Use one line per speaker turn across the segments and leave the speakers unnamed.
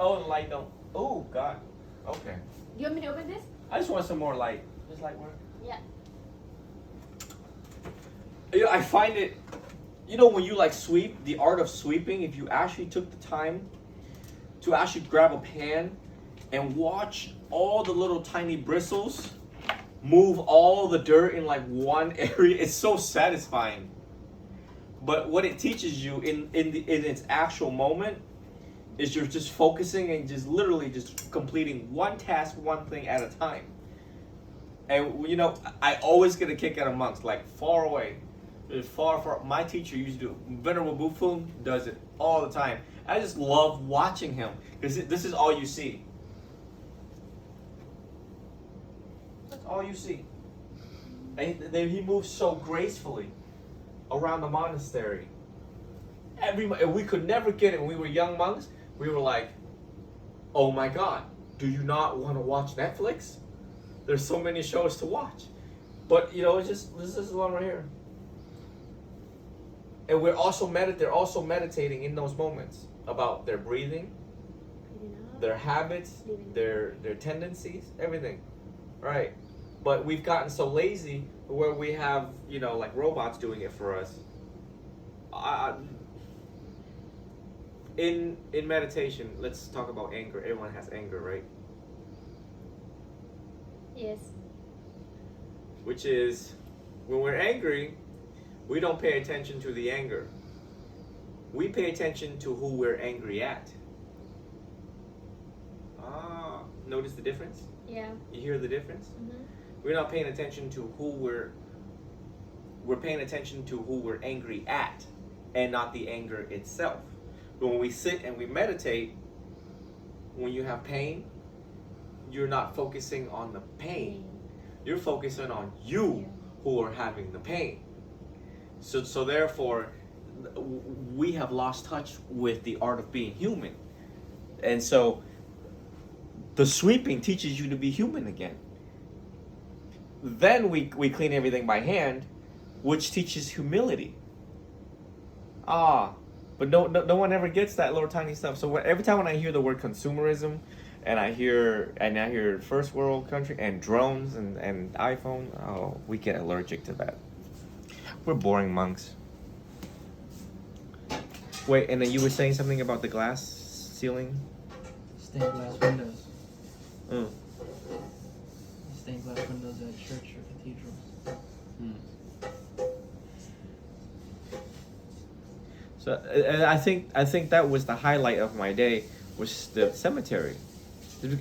Oh, the light don't. Oh God. Okay.
You want me to open this?
I just want some more light. Does light work?
Yeah.
You know, I find it. You know, when you like sweep, the art of sweeping, if you actually took the time to actually grab a pan and watch all the little tiny bristles move all the dirt in like one area, it's so satisfying. But what it teaches you in its actual moment is you're just focusing and just literally just completing one task, one thing at a time. And you know, I always get a kick out of monks, like far away. Far. My teacher used to do. Venerable Bufun does it all the time. I just love watching him because this is all you see. That's all you see. And then he moves so gracefully around the monastery. We could never get it when we were young monks. We were like, "Oh my God, do you not want to watch Netflix? There's so many shows to watch." But you know, it's just this is one right here. And they're also meditating in those moments about their breathing, their habits, their tendencies, everything. Right. But we've gotten so lazy where we have, you know, like robots doing it for us. In meditation, let's talk about anger. Everyone has anger, right?
Yes.
Which is, when we're angry, we don't pay attention to the anger. We pay attention to who we're angry at. Notice the difference?
Yeah.
You hear the difference?
Mm-hmm.
We're not paying attention to who we're paying attention to who we're angry at and not the anger itself. But when we sit and we meditate, when you have pain, you're not focusing on the pain. You're focusing on you who are having the pain. So therefore, we have lost touch with the art of being human. And so the sweeping teaches you to be human again. Then we clean everything by hand, which teaches humility. But no one ever gets that little tiny stuff. So every time when I hear the word consumerism, and I hear first world country and drones and iPhone, we get allergic to that. We're boring monks. Wait, and then you were saying something about the glass ceiling?
Stained glass windows.
Mm.
Stained glass windows at church or cathedrals.
So and I think that was the highlight of my day, was the cemetery.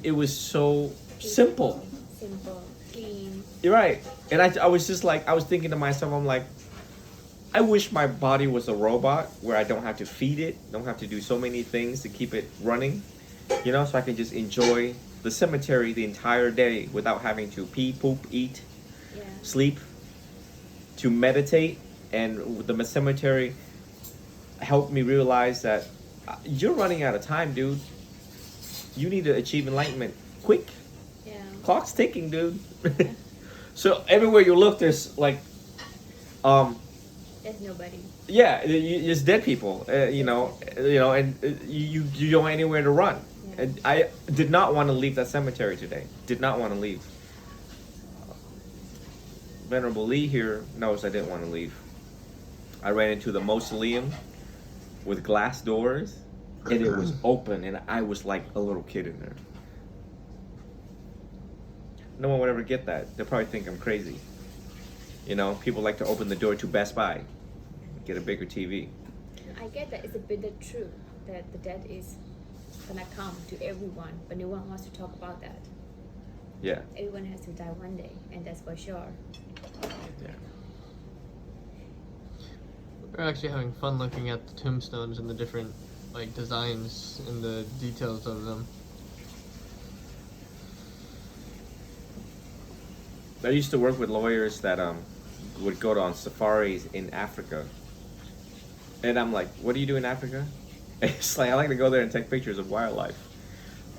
It was so simple.
Simple, clean.
You're right. And I was just like, I was thinking to myself, I'm like, I wish my body was a robot where I don't have to feed it, don't have to do so many things to keep it running, you know, so I can just enjoy the cemetery the entire day without having to pee, poop, eat, sleep, to meditate. And the cemetery helped me realize that you're running out of time, dude. You need to achieve enlightenment quick.
Yeah.
Clock's ticking, dude. So everywhere you look, there's like,
There's nobody.
yeah, it's dead people. You know, and you don't have anywhere to run.
Yeah.
And I did not want to leave that cemetery today. Did not want to leave. Venerable Lee here knows I didn't want to leave. I ran into the mausoleum with glass doors, and it was open, and I was like a little kid in there. No one would ever get that. They'll probably think I'm crazy. You know, people like to open the door to Best Buy, get a bigger TV.
I get that it's a bit true that the death is gonna come to everyone, but no one wants to talk about that.
Yeah.
Everyone has to die one day, and that's for sure.
Yeah.
We're actually having fun looking at the tombstones and the different like designs and the details of them.
I used to work with lawyers that would go on safaris in Africa. And I'm like, what do you do in Africa? And it's like, I like to go there and take pictures of wildlife.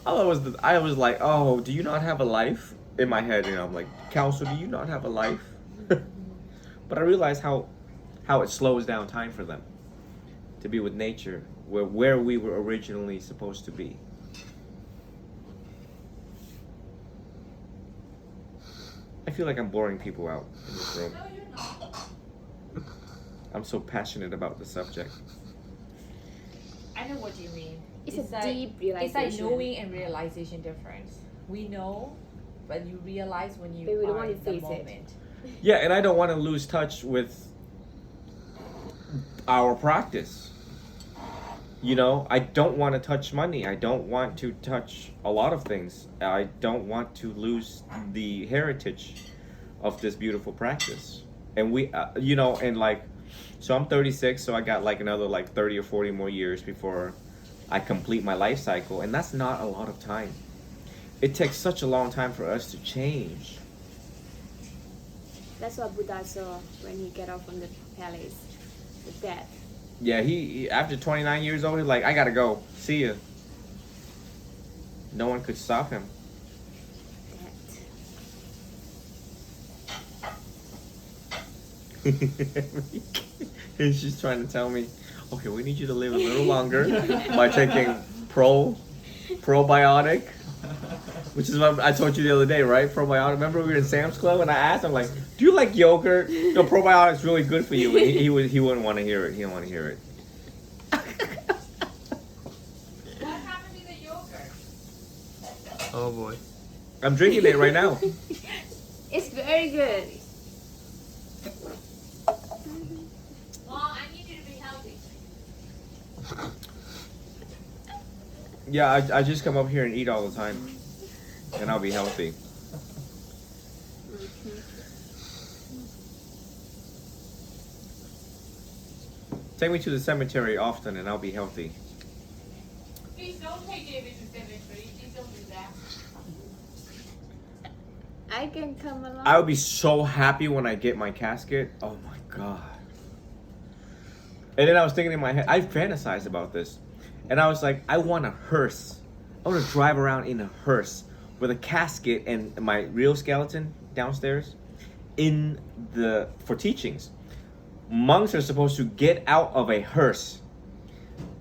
I was like, oh, do you not have a life? In my head, you know, I'm like, counsel, do you not have a life? But I realized how it slows down time for them to be with nature, where we were originally supposed to be. feel like I'm boring people out in this room.
No, you're not.
I'm so passionate about the subject.
I know what you mean.
It's a
like,
deep
It's like
realization.
knowing and realization difference. We know, but you realize when you
But we don't
are
want to
in the
face it.
moment.
Yeah, and I don't want to lose touch with our practice. You know, I don't want to touch money. I don't want to touch a lot of things. I don't want to lose the heritage of this beautiful practice. And we, you know, and like, so I'm 36, so I got like another like 30 or 40 more years before I complete my life cycle. And that's not a lot of time. It takes such a long time for us to change.
That's what Buddha saw when he get out from the palace, the death.
Yeah, he after 29 years old, he's like, I gotta go. See ya. No one could stop him. And she's trying to tell me, okay, we need you to live a little longer by taking probiotic, which is what I told you the other day, right? Probiotic. Remember we were in Sam's Club and I asked him like, do you like yogurt? No, probiotic's really good for you. And he wouldn't want to hear it. He didn't want to hear it.
What happened to the yogurt?
Oh boy.
I'm drinking it right now.
It's very good.
Well, I need you to be healthy.
Yeah, I just come up here and eat all the time, and I'll be healthy. Take me to the cemetery often, and I'll be healthy.
Please don't take David to cemetery. Please don't do that.
I can come along.
I would be so happy when I get my casket. Oh my god. And then I was thinking in my head, I fantasized about this. And I was like, I want a hearse. I want to drive around in a hearse with a casket and my real skeleton downstairs for teachings. Monks are supposed to get out of a hearse,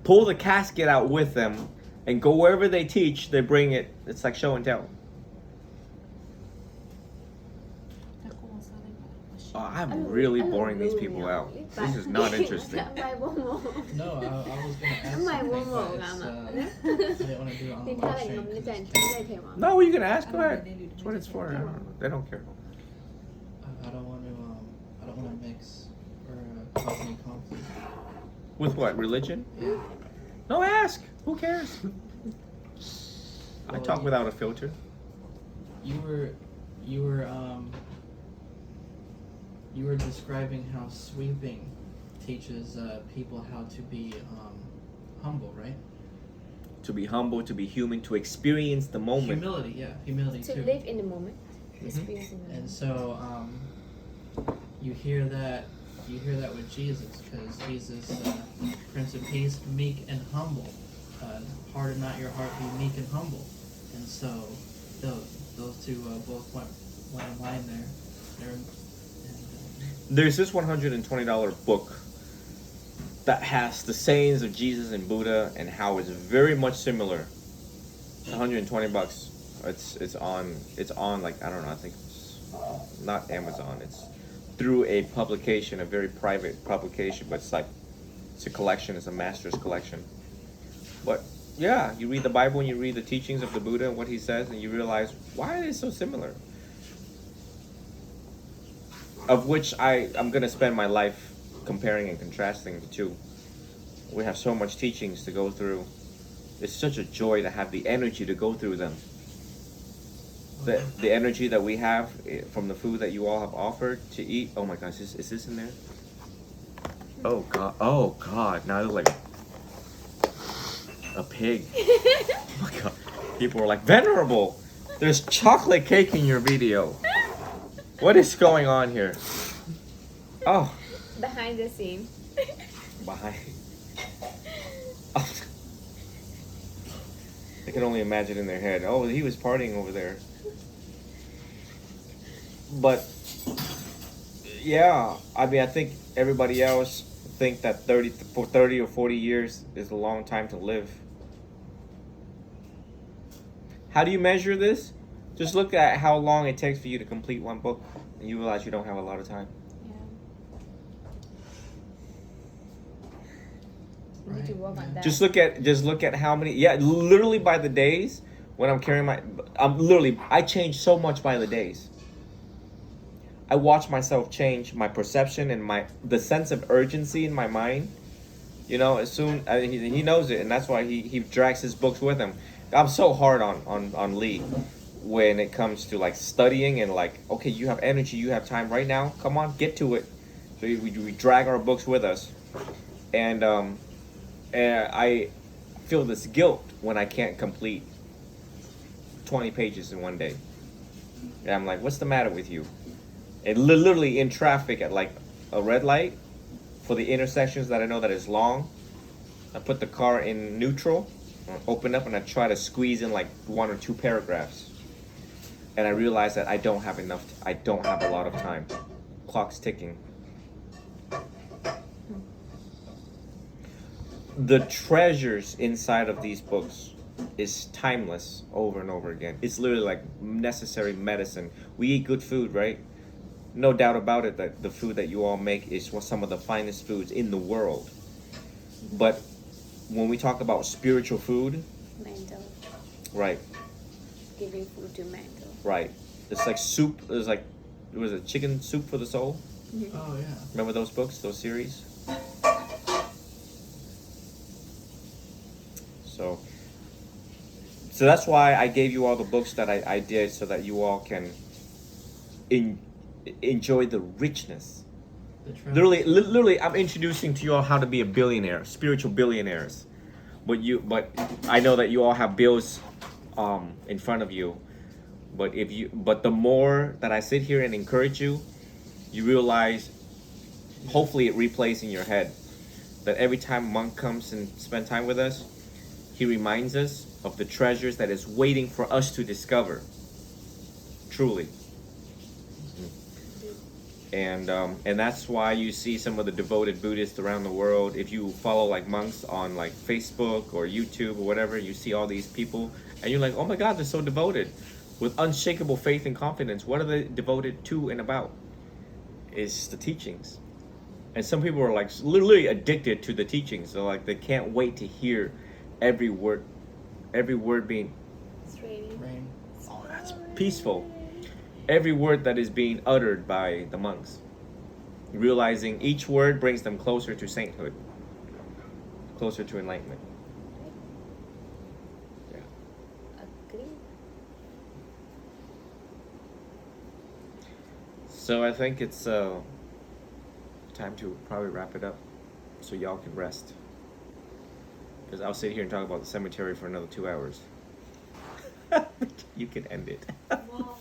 pull the casket out with them, and go wherever they teach, they bring it. It's like show and tell. Oh, I'm really boring these people out. This is not interesting.
No,
No, I was gonna ask
Không ai
something,
muốn ngủ
but
ngầm
it's,
ạ.
I didn't want to do it on
Thì
the
thay
live
là
stream
ngầm như
'cause
vậy,
it's
chúng đây thêm ạ.
No, you can ask. Go ahead. That's what it's for. They don't care.
I don't want to mix or cause any conflict.
With what? Religion? No, ask. Who cares? I
Well,
talk
you-
without a filter.
You were describing how sweeping teaches people how to be humble, right?
To be humble, to be human, to experience the moment.
Humility
To
too.
live in the moment. Experience in the
And
moment.
so you hear that with Jesus, because Jesus, Prince of Peace, meek and humble. Harden not your heart, be meek and humble. And so those two both went in line there.
There's this $120 book that has the sayings of Jesus and Buddha and how it's very much similar. It's $120. It's on like, I don't know, I think it's not Amazon. It's through a publication, a very private publication, but it's a collection, it's a master's collection. But yeah, you read the Bible and you read the teachings of the Buddha and what he says, and you realize, why are they so similar? Of which I'm going to spend my life comparing and contrasting the two. We have so much teachings to go through. It's such a joy to have the energy to go through them. The energy that we have from the food that you all have offered to eat. Oh my gosh, is this in there? Oh God, now I look like a pig. Oh my God. People are like, venerable, there's chocolate cake in your video. What is going on here? Oh.
Behind the scene.
Behind. Oh. I can only imagine in their head. Oh, he was partying over there. But yeah, I mean, I think everybody else think that 30 or 40 years is a long time to live. How do you measure this? Just look at how long it takes for you to complete one book, and you realize you don't have a lot of time.
Yeah. You need to
Right,
work on
yeah.
that.
Just look at how many. Yeah, literally by the days when I'm carrying I change so much by the days. I watch myself change my perception and the sense of urgency in my mind. You know, as soon he knows it, and that's why he drags his books with him. I'm so hard on Lee when it comes to like studying and like, okay, you have energy, you have time right now. Come on, get to it. So we drag our books with us, and I feel this guilt when I can't complete 20 pages in one day. And I'm like, what's the matter with you? And literally in traffic at like a red light for the intersections that I know that is long, I put the car in neutral, open up, and I try to squeeze in like 1 or 2 paragraphs. And I realize that I don't have a lot of time. Clock's ticking. The treasures inside of these books is timeless over and over again. It's literally like necessary medicine. We eat good food, right? No doubt about it that the food that you all make is some of the finest foods in the world. But when we talk about spiritual food,
Mental.
right,
Giving food to mental.
right. It's like soup. It was a chicken soup for the soul.
Oh yeah.
Remember those books, those series? So that's why I gave you all the books that I did, so that you all can enjoy the richness.
The treasures.
Literally, I'm introducing to you all how to be a billionaire, spiritual billionaires. But I know that you all have bills in front of you. But the more that I sit here and encourage you, you realize, hopefully it replays in your head, that every time Monk comes and spend time with us, he reminds us of the treasures that is waiting for us to discover. Truly. And that's why you see some of the devoted Buddhists around the world. If you follow like monks on like Facebook or YouTube or whatever, you see all these people, and you're like, oh my God, they're so devoted, with unshakable faith and confidence. What are they devoted to and about? Is the teachings. And some people are like literally addicted to the teachings. So like they can't wait to hear every word being,
It's really
Rain.
oh, that's peaceful. Every word that is being uttered by the monks, realizing each word brings them closer to sainthood, closer to enlightenment. Yeah.
agree.
So I think it's time to probably wrap it up, so y'all can rest. Because I'll sit here and talk about the cemetery for another 2 hours. You can end it.
Wow.